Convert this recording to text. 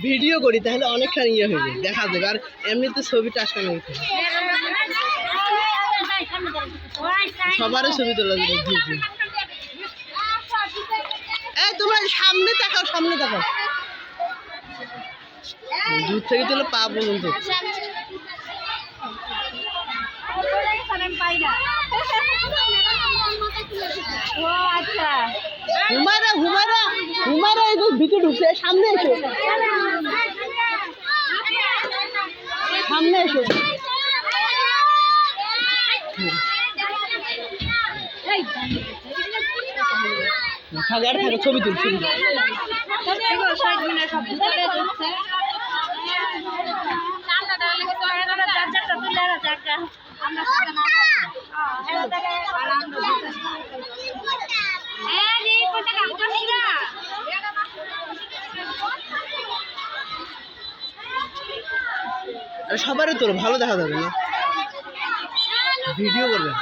Video করি তাহলে অনেকখানি ইয়ে হয়ে যায়, দেখা যাবে। আর এমনিতে ছবিটা আসবে না, সবারই ছবি তোলা যাবে। এই তোমরা সামনে তাকাও, সামনে তাকাও, দূর থেকে তুলে পা পর্যন্ত। হুমায়রা হুমায়রা হুমায়রা এই ভিতরে ঢুকছে, সামনে এসো, সামনে এসো। থাকার থাকে ছবি তুলছি। সবারই তোর ভালো দেখা যাবে না, ভিডিও করবে।